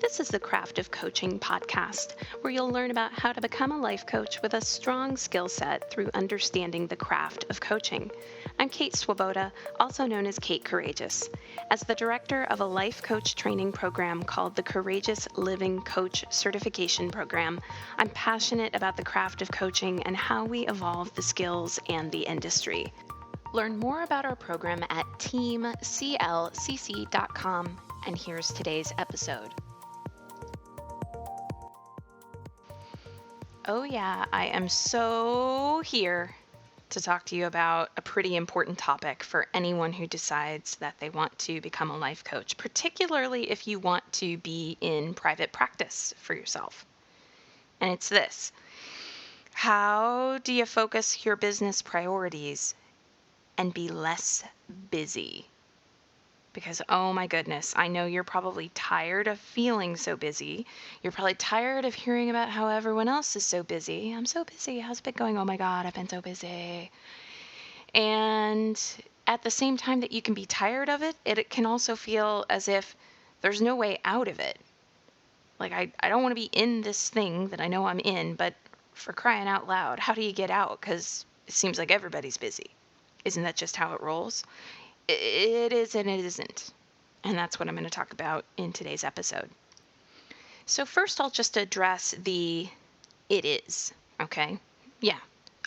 This is the Craft of Coaching podcast, where you'll learn about how to become a life coach with a strong skill set through understanding the craft of coaching. I'm Kate Swoboda, also known as Kate Courageous. As the director of a life coach training program called the Courageous Living Coach Certification Program, I'm passionate about the craft of coaching and how we evolve the skills and the industry. Learn more about our program at teamclcc.com, and here's today's episode. Oh yeah, I am so here to talk to you about a pretty important topic for anyone who decides that they want to become a life coach, particularly if you want to be in private practice for yourself. And it's this: how do you focus your business priorities and be less busy? Because, oh my goodness, I know you're probably tired of feeling so busy. You're probably tired of hearing about how everyone else is so busy. I'm so busy. How's it been going? Oh my God, I've been so busy. And at the same time that you can be tired of it, it can also feel as if there's no way out of it. Like, I don't want to be in this thing that I know I'm in, but for crying out loud, how do you get out? Because it seems like everybody's busy. Isn't that just how it rolls? It is and it isn't. And that's what I'm going to talk about in today's episode. So first, I'll just address the it is, okay? Yeah,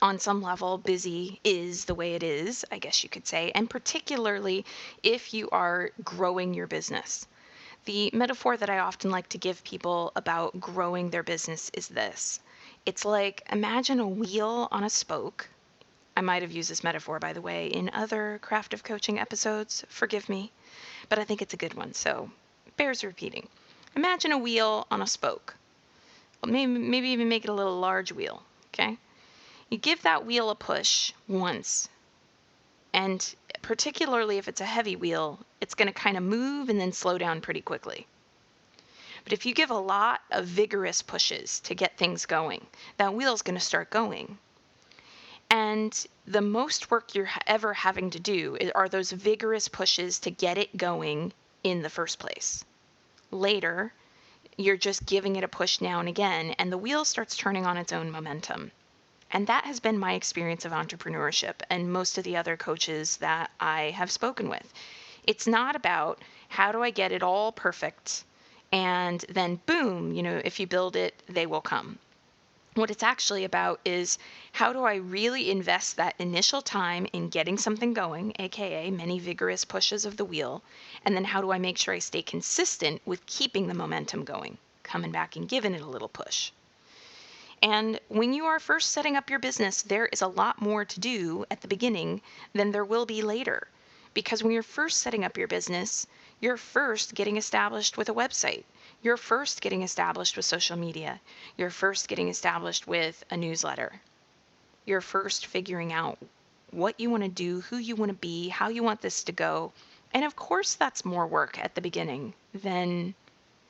on some level, busy is the way it is, I guess you could say, and particularly if you are growing your business. The metaphor that I often like to give people about growing their business is this. It's like, imagine a wheel on a spoke. I might have used this metaphor, by the way, in other Craft of Coaching episodes. Forgive me, but I think it's a good one, so bears repeating. Imagine a wheel on a spoke. Maybe even make it a little large wheel, okay? You give that wheel a push once, and particularly if it's a heavy wheel, it's going to kind of move and then slow down pretty quickly. But if you give a lot of vigorous pushes to get things going, that wheel's going to start going. And the most work you're ever having to do are those vigorous pushes to get it going in the first place. Later, you're just giving it a push now and again, and the wheel starts turning on its own momentum. And that has been my experience of entrepreneurship and most of the other coaches that I have spoken with. It's not about how do I get it all perfect, and then boom, if you build it, they will come. What it's actually about is how do I really invest that initial time in getting something going, aka many vigorous pushes of the wheel, and then how do I make sure I stay consistent with keeping the momentum going, coming back and giving it a little push. And when you are first setting up your business, there is a lot more to do at the beginning than there will be later. Because when you're first setting up your business, you're first getting established with a website. You're first getting established with social media. You're first getting established with a newsletter. You're first figuring out what you want to do, who you want to be, how you want this to go. And of course, that's more work at the beginning than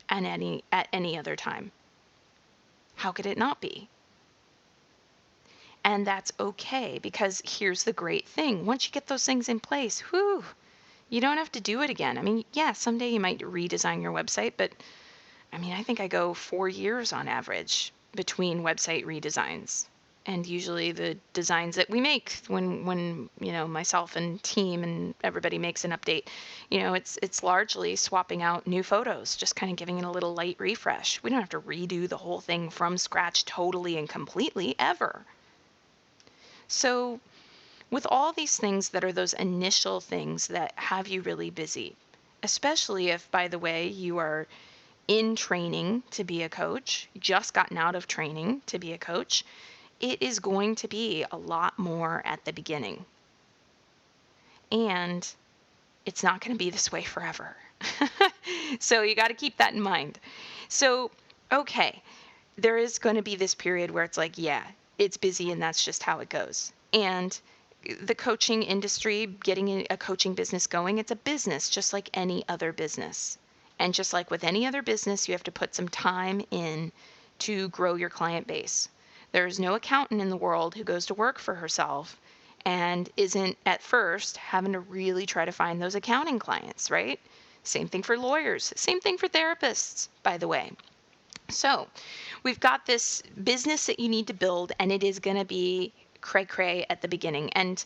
at any other time. How could it not be? And that's okay, because here's the great thing. Once you get those things in place, you don't have to do it again. I mean, yeah, someday you might redesign your website, but I think I go 4 years on average between website redesigns. And usually the designs that we make when myself and team and everybody makes an update, it's largely swapping out new photos, just kind of giving it a little light refresh. We don't have to redo the whole thing from scratch totally and completely ever. So with all these things that are those initial things that have you really busy, especially if, by the way, you are in training to be a coach, just gotten out of training to be a coach, it is going to be a lot more at the beginning. And it's not going to be this way forever. So you got to keep that in mind. So, okay, there is going to be this period where it's like, yeah, it's busy and that's just how it goes. And the coaching industry, getting a coaching business going, it's a business just like any other business. And just like with any other business, you have to put some time in to grow your client base. There's no accountant in the world who goes to work for herself and isn't at first having to really try to find those accounting clients, right? Same thing for lawyers. Same thing for therapists, by the way. So we've got this business that you need to build, and it is going to be cray-cray at the beginning. And,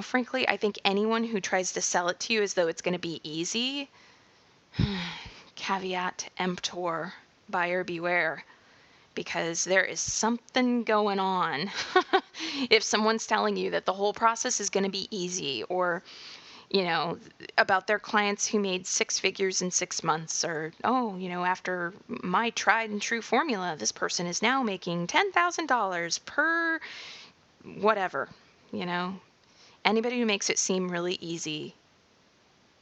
frankly, I think anyone who tries to sell it to you as though it's going to be easy, caveat emptor, buyer beware, because there is something going on if someone's telling you that the whole process is going to be easy, or about their clients who made 6 figures in 6 months, or, after my tried and true formula, this person is now making $10,000 per whatever. Anybody who makes it seem really easy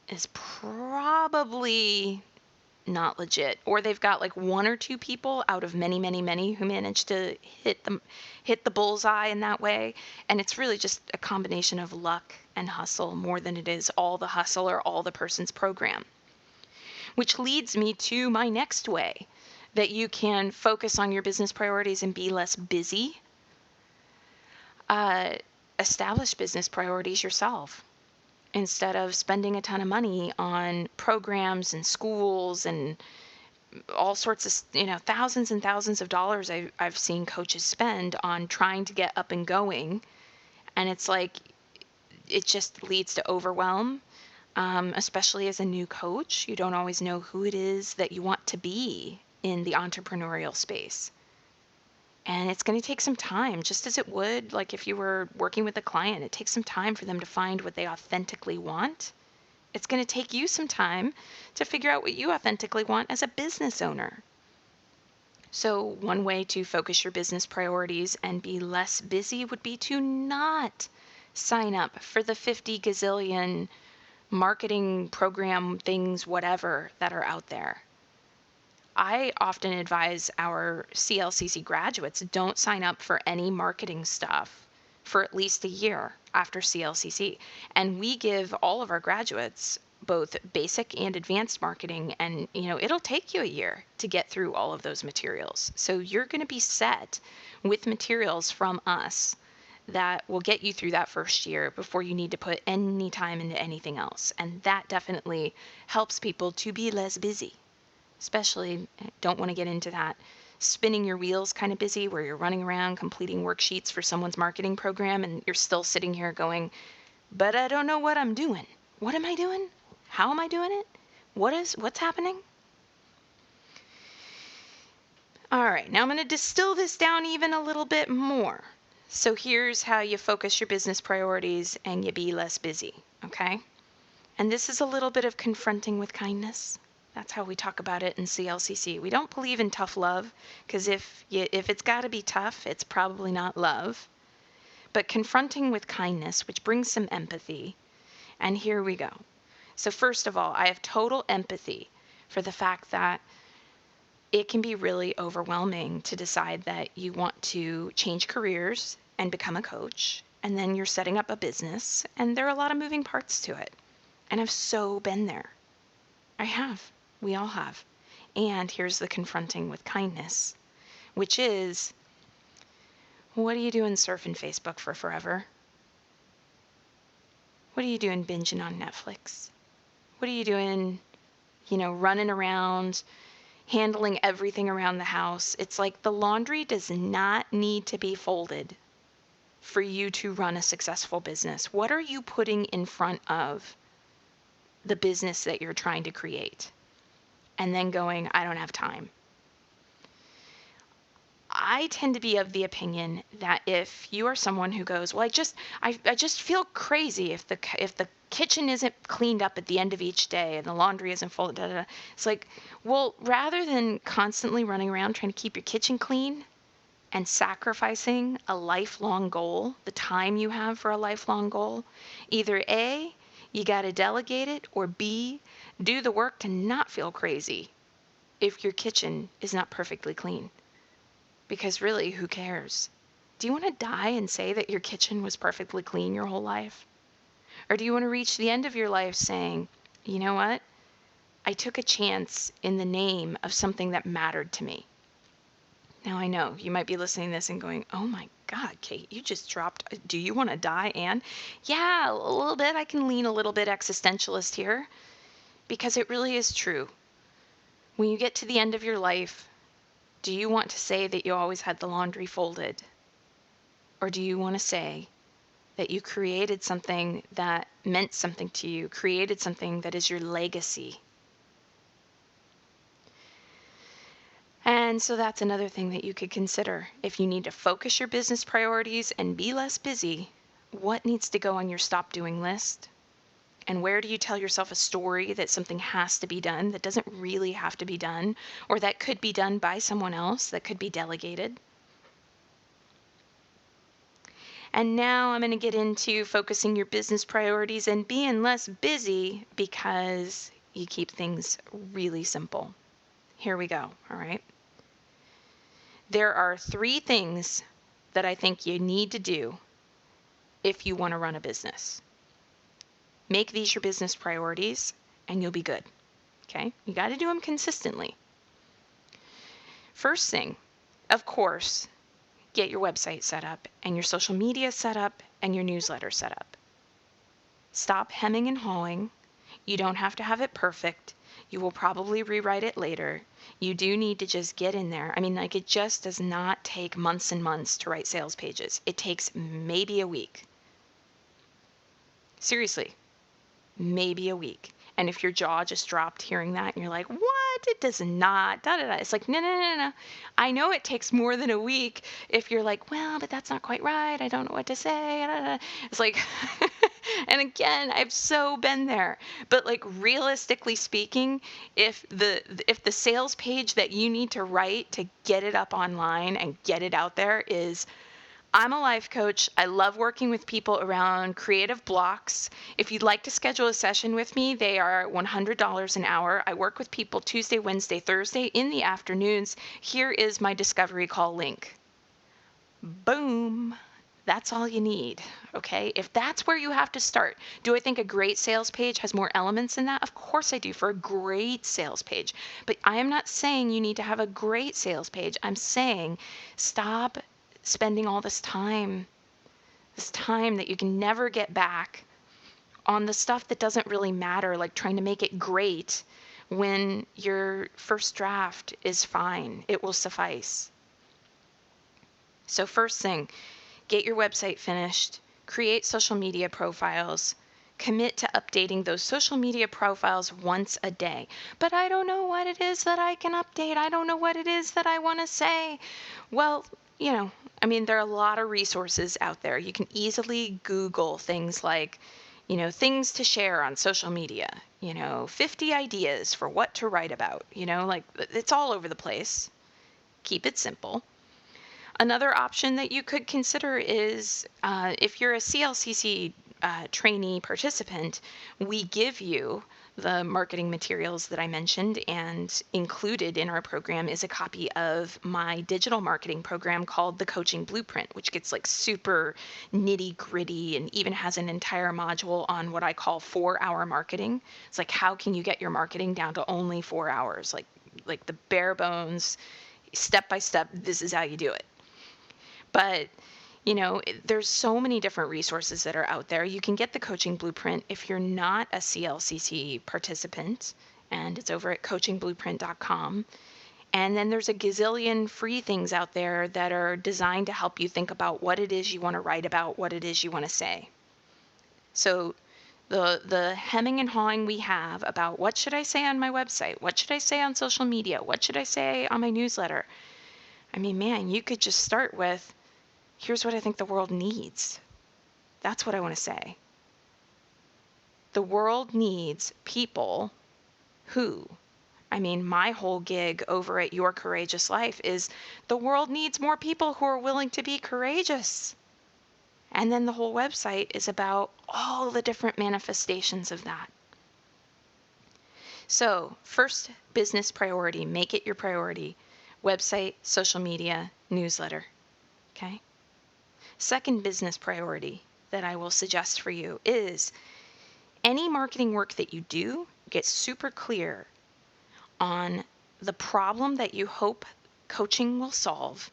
is probably not legit, or they've got like 1 or 2 people out of many, many, many who manage to hit the bullseye in that way. And it's really just a combination of luck and hustle more than it is all the hustle or all the person's program. Which leads me to my next way that you can focus on your business priorities and be less busy. Establish business priorities yourself. Instead of spending a ton of money on programs and schools and all sorts of, thousands and thousands of dollars I've seen coaches spend on trying to get up and going. And it's like, it just leads to overwhelm, especially as a new coach. You don't always know who it is that you want to be in the entrepreneurial space. And it's going to take some time, just as it would, like if you were working with a client, it takes some time for them to find what they authentically want. It's going to take you some time to figure out what you authentically want as a business owner. So one way to focus your business priorities and be less busy would be to not sign up for the 50 gazillion marketing program things, whatever, that are out there. I often advise our CLCC graduates, don't sign up for any marketing stuff for at least a year after CLCC. And we give all of our graduates both basic and advanced marketing, and it'll take you a year to get through all of those materials. So you're going to be set with materials from us that will get you through that first year before you need to put any time into anything else. And that definitely helps people to be less busy. Especially, don't want to get into that spinning your wheels kind of busy where you're running around completing worksheets for someone's marketing program and you're still sitting here going, but I don't know what I'm doing. What am I doing? How am I doing it? What's happening? All right, now I'm going to distill this down even a little bit more. So here's how you focus your business priorities and you be less busy, okay? And this is a little bit of confronting with kindness. That's how we talk about it in CLCC. We don't believe in tough love, because if it's got to be tough, it's probably not love. But confronting with kindness, which brings some empathy. And here we go. So first of all, I have total empathy for the fact that it can be really overwhelming to decide that you want to change careers and become a coach, and then you're setting up a business, and there are a lot of moving parts to it. And I've so been there. I have. We all have. And here's the confronting with kindness, which is, what are you doing surfing Facebook for forever? What are you doing binging on Netflix? What are you doing, running around, handling everything around the house? It's like the laundry does not need to be folded for you to run a successful business. What are you putting in front of the business that you're trying to create? And then going, I don't have time. I tend to be of the opinion that if you are someone who goes, well, I just feel crazy if the kitchen isn't cleaned up at the end of each day and the laundry isn't folded, da, da, da. It's like, well, rather than constantly running around trying to keep your kitchen clean and sacrificing a lifelong goal, the time you have for a lifelong goal, either A, you got to delegate it, or B, do the work to not feel crazy if your kitchen is not perfectly clean. Because really, who cares? Do you want to die and say that your kitchen was perfectly clean your whole life? Or do you want to reach the end of your life saying, you know what? I took a chance in the name of something that mattered to me. Now I know you might be listening to this and going, oh my God, Kate, you just dropped, do you want to die, Anne? Yeah, a little bit. I can lean a little bit existentialist here. because it really is true. When you get to the end of your life, do you want to say that you always had the laundry folded? Or do you want to say that you created something that meant something to you, created something that is your legacy? And so that's another thing that you could consider. If you need to focus your business priorities and be less busy, what needs to go on your stop doing list? And where do you tell yourself a story that something has to be done that doesn't really have to be done, or that could be done by someone else, that could be delegated? And now I'm going to get into focusing your business priorities and being less busy because you keep things really simple. Here we go, all right? There are 3 things that I think you need to do if you want to run a business. Make these your business priorities and you'll be good, okay? You got to do them consistently. First thing, of course, get your website set up and your social media set up and your newsletter set up. Stop hemming and hawing. You don't have to have it perfect. You will probably rewrite it later. You do need to just get in there. I mean, like, it just does not take months and months to write sales pages. It takes maybe a week. Seriously, maybe a week. And if your jaw just dropped hearing that and you're like, what? It does not, da da da. It's like, no. I know it takes more than a week if you're like, well, but that's not quite right. I don't know what to say. Da, da. It's like, and again, I've so been there. But like, realistically speaking, if the sales page that you need to write to get it up online and get it out there is, I'm a life coach. I love working with people around creative blocks. If you'd like to schedule a session with me, they are $100 an hour. I work with people Tuesday, Wednesday, Thursday in the afternoons. Here is my discovery call link. Boom. That's all you need, okay? If that's where you have to start. Do I think a great sales page has more elements in that? Of course I do, for a great sales page. But I am not saying you need to have a great sales page. I'm saying stop spending all this time that you can never get back on the stuff that doesn't really matter, like trying to make it great when your first draft is fine. It will suffice. So first thing, get your website finished, create social media profiles, commit to updating those social media profiles once a day. But I don't know what it is that I can update. I don't know what it is that I want to say. Well, I mean, there are a lot of resources out there. You can easily Google things like, things to share on social media, 50 ideas for what to write about, like, it's all over the place. Keep it simple. Another option that you could consider is if you're a CLCC trainee participant, we give you the marketing materials that I mentioned, and included in our program is a copy of my digital marketing program called the Coaching Blueprint, which gets like super nitty gritty and even has an entire module on what I call 4-hour marketing. It's like, how can you get your marketing down to only 4 hours? Like the bare bones, step by step, this is how you do it. But there's so many different resources that are out there. You can get the Coaching Blueprint if you're not a CLCC participant, and it's over at coachingblueprint.com. And then there's a gazillion free things out there that are designed to help you think about what it is you want to write about, what it is you want to say. So the hemming and hawing we have about what should I say on my website, what should I say on social media, what should I say on my newsletter? I mean, man, you could just start with, here's what I think the world needs. That's what I want to say. The world needs people who, my whole gig over at Your Courageous Life is the world needs more people who are willing to be courageous. And then the whole website is about all the different manifestations of that. So, first business priority, make it your priority. Website, social media, newsletter. Okay? Second business priority that I will suggest for you is any marketing work that you do, get super clear on the problem that you hope coaching will solve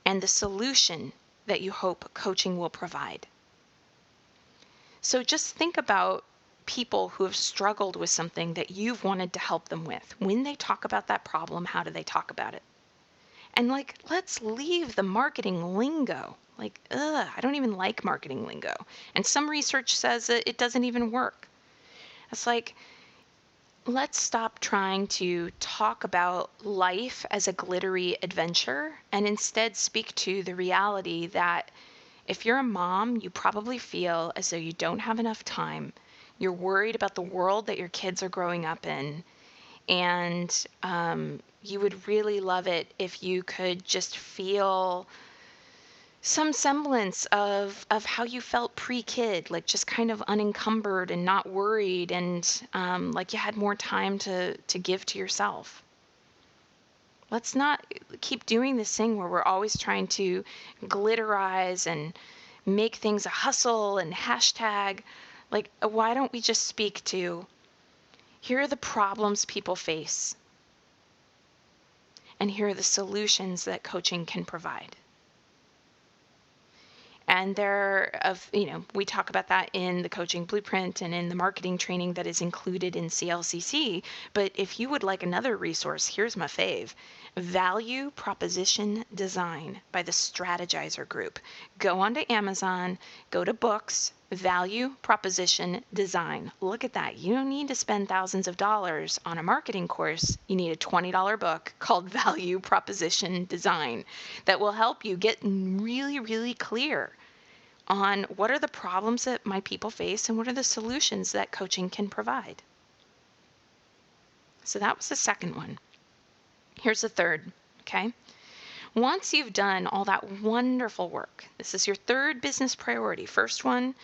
and the solution that you hope coaching will provide. So just think about people who have struggled with something that you've wanted to help them with. When they talk about that problem, how do they talk about it? And like, let's leave the marketing lingo. Like, I don't even like marketing lingo. And some research says that it doesn't even work. It's like, let's stop trying to talk about life as a glittery adventure and instead speak to the reality that if you're a mom, you probably feel as though you don't have enough time. You're worried about the world that your kids are growing up in. And you would really love it if you could just feel some semblance of how you felt pre-kid, like just kind of unencumbered and not worried, and like you had more time to give to yourself. Let's not keep doing this thing where we're always trying to glitterize and make things a hustle and hashtag. Like, why don't we just speak to, here are the problems people face, and here are the solutions that coaching can provide. And we talk about that in the coaching blueprint and in the marketing training that is included in CLCC. But if you would like another resource, here's my fave: Value Proposition Design by the Strategizer Group. Go onto Amazon, go to books, Value Proposition Design. Look at that. You don't need to spend thousands of dollars on a marketing course. You need a $20 book called Value Proposition Design that will help you get really, really clear on what are the problems that my people face and what are the solutions that coaching can provide. So that was the second one. Here's the third, okay? Once you've done all that wonderful work, this is your third business priority. First one,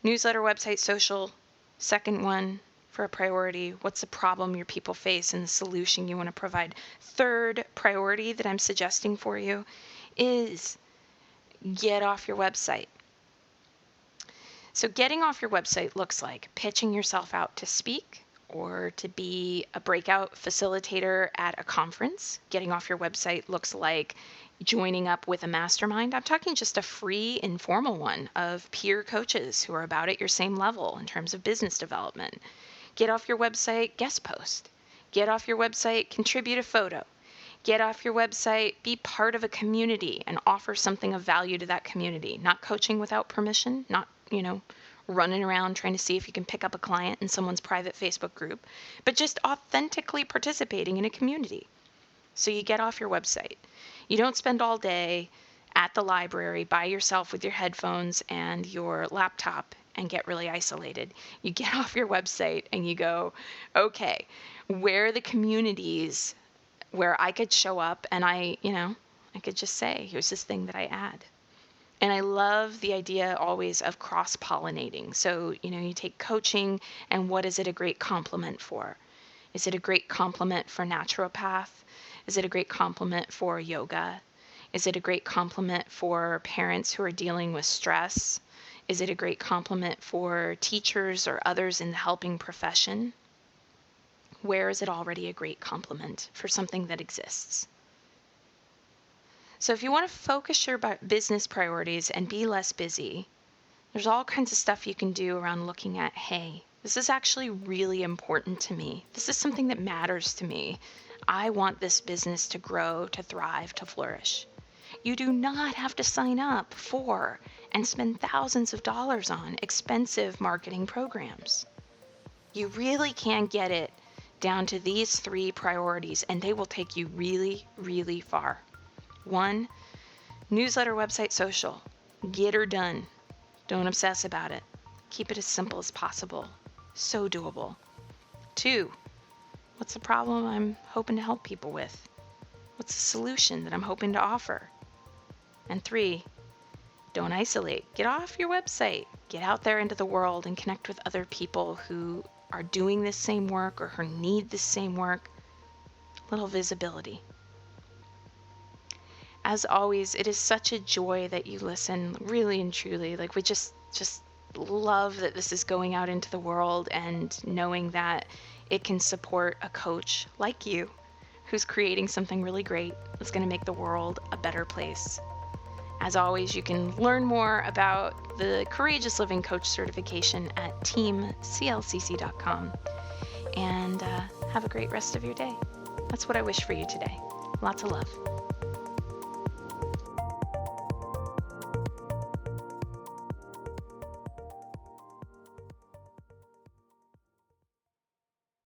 newsletter, website, social. Second one, for a priority, what's the problem your people face and the solution you want to provide. Third priority that I'm suggesting for you is get off your website. So getting off your website looks like pitching yourself out to speak or to be a breakout facilitator at a conference. Getting off your website looks like joining up with a mastermind. I'm talking just a free, informal one of peer coaches who are about at your same level in terms of business development. Get off your website, guest post. Get off your website, contribute a photo. Get off your website, be part of a community and offer something of value to that community. Not coaching without permission, not running around trying to see if you can pick up a client in someone's private Facebook group, but just authentically participating in a community. So you get off your website. You don't spend all day at the library by yourself with your headphones and your laptop and get really isolated. You get off your website and you go, okay, where are the communities where I could show up and I could just say, here's this thing that I add. And I love the idea always of cross-pollinating. So, you take coaching and what is it a great complement for? Is it a great complement for naturopath? Is it a great complement for yoga? Is it a great complement for parents who are dealing with stress? Is it a great complement for teachers or others in the helping profession? Where is it already a great complement for something that exists? So if you want to focus your business priorities and be less busy, there's all kinds of stuff you can do around looking at, hey, this is actually really important to me. This is something that matters to me. I want this business to grow, to thrive, to flourish. You do not have to sign up for and spend thousands of dollars on expensive marketing programs. You really can get it down to these three priorities, and they will take you really, really far. 1, newsletter, website, social. Get her done. Don't obsess about it. Keep it as simple as possible. So doable. 2, what's the problem I'm hoping to help people with? What's the solution that I'm hoping to offer? And 3, don't isolate. Get off your website. Get out there into the world and connect with other people who are doing this same work or who need this same work. Little visibility. As always, it is such a joy that you listen, really and truly. Like, we just love that this is going out into the world and knowing that it can support a coach like you who's creating something really great that's going to make the world a better place. As always, you can learn more about the Courageous Living Coach certification at teamclcc.com. And have a great rest of your day. That's what I wish for you today. Lots of love.